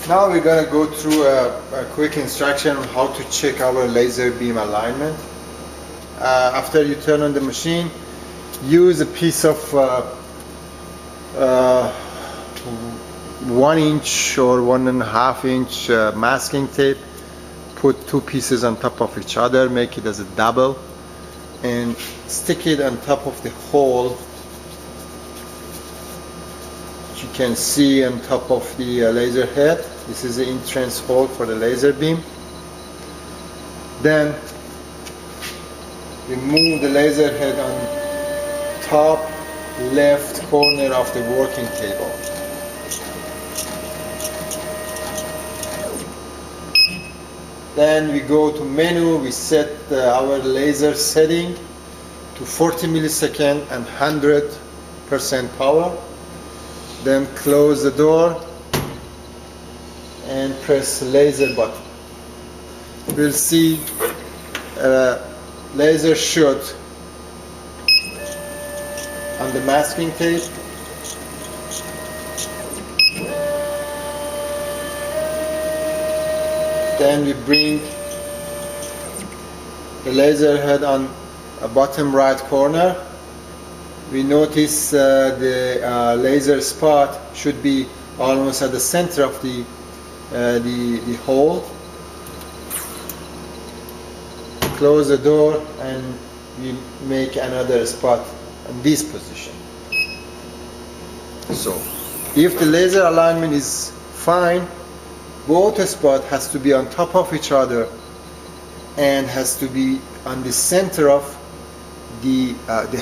Now we're going to go through a quick instruction on how to check our laser beam alignment. After you turn on the machine, use a piece of 1 inch or 1.5 inch masking tape. Put 2 pieces on top of each other, make it as a double, and stick it on top of the hole you can see on top of the laser head. This is the entrance hole for the laser beam. Then we move the laser head on top left corner of the working table. Then we go to menu, we set our laser setting to 40 millisecond and 100% power. Then close the door and press the laser button. We'll see a laser shoot on the masking tape. Then we bring the laser head on a bottom right corner. We notice the laser spot should be almost at the center of the hole. Close the door and we make another spot in this position. So if the laser alignment is fine, both spots has to be on top of each other and has to be on the center of the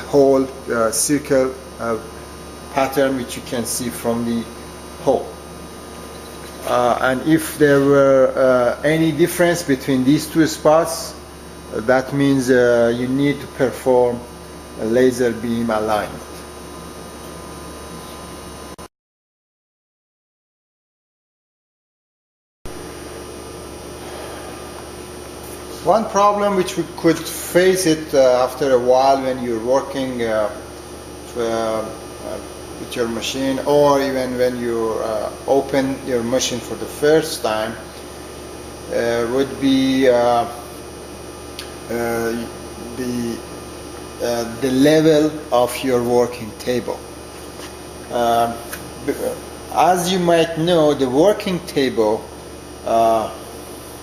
whole circle pattern which you can see from the hole. And if there were any difference between these two spots, that means you need to perform a laser beam alignment. One problem which we could face it after a while when you're working with your machine, or even when you open your machine for the first time, would be the level of your working table. As you might know, the working table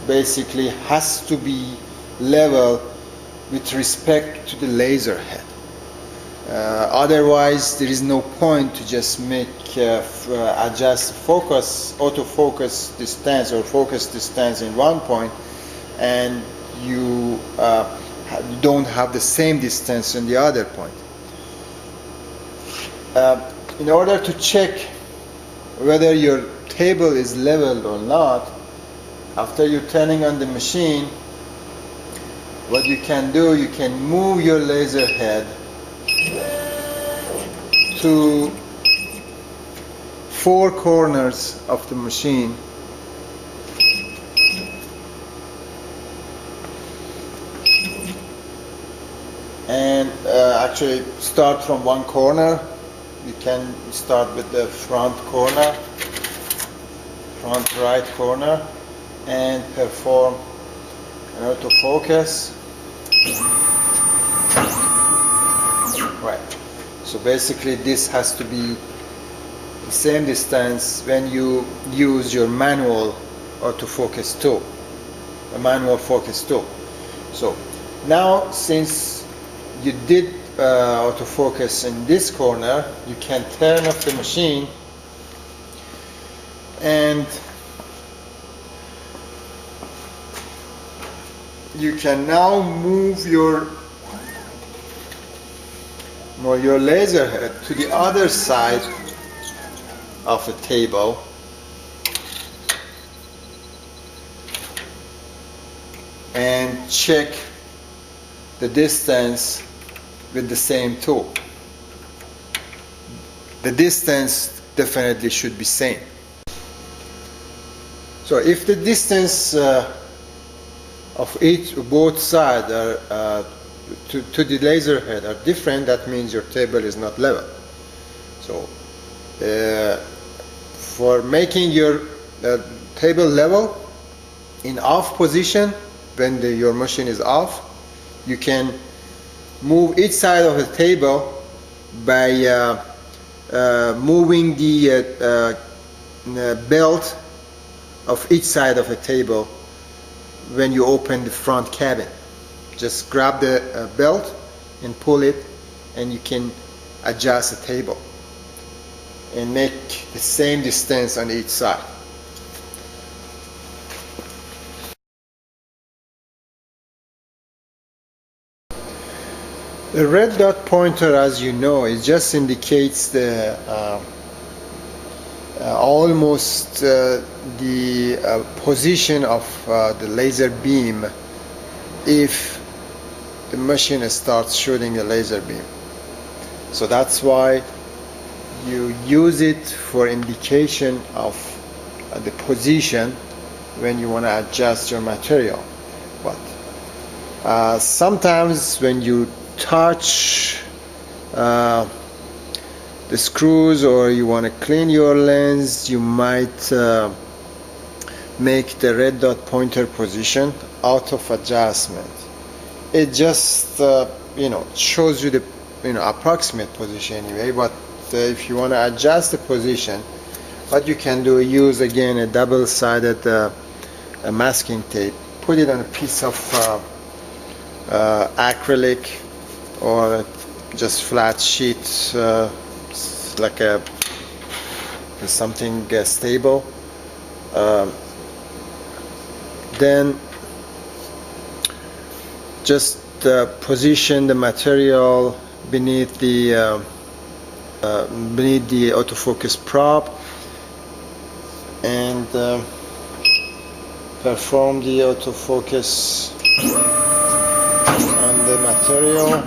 basically has to be level with respect to the laser head. Otherwise there is no point to just make adjust focus, autofocus distance or focus distance in one point and you don't have the same distance in the other point. In order to check whether your table is leveled or not, after you're turning on the machine, what you can do, you can move your laser head to 4 corners of the machine. And actually start from one corner. You can start with the front corner, front right corner, and perform an autofocus. Right. So basically this has to be the same distance when you use your manual autofocus tool, a manual focus tool. So now since you did autofocus in this corner, you can turn off the machine and you can now move your laser head to the other side of the table and check the distance with the same tool. The distance definitely should be same. So if the distance of both sides are to the laser head are different, that means your table is not level. So for making your table level in off position. When your machine is off, you can move each side of the table by moving the belt of each side of the table when you open the front cabin. Just grab the belt and pull it, and you can adjust the table and make the same distance on each side. The red dot pointer, as you know, it just indicates the almost the position of the laser beam if the machine starts shooting a laser beam. So that's why you use it for indication of the position when you want to adjust your material. But sometimes when you touch the screws, or you want to clean your lens, you might make the red dot pointer position out of adjustment. It just shows you the approximate position anyway, but if you want to adjust the position, what you can do, use again a double-sided masking tape, put it on a piece of acrylic or just flat sheet, like something stable. Then just position the material beneath the autofocus probe and perform the autofocus on the material,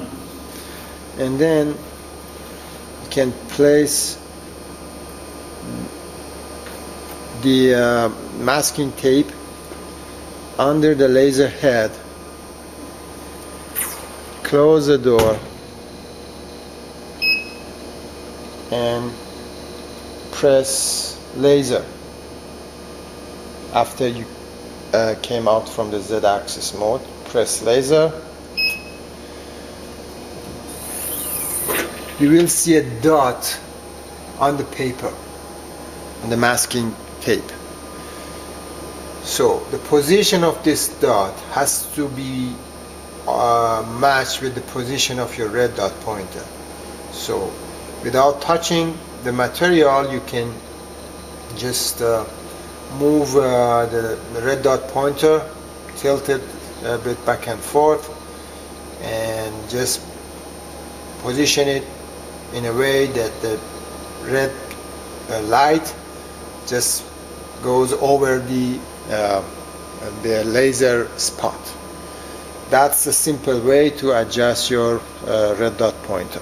and then you can place the masking tape under the laser head, close the door, and press laser after you came out from the Z-axis mode. Press laser. You will see a dot on the paper, on the masking tape. So the position of this dot has to be matched with the position of your red dot pointer. So without touching the material, you can just move the red dot pointer, tilt it a bit back and forth, and just position it in a way that the red light just goes over the laser spot. That's a simple way to adjust your red dot pointer.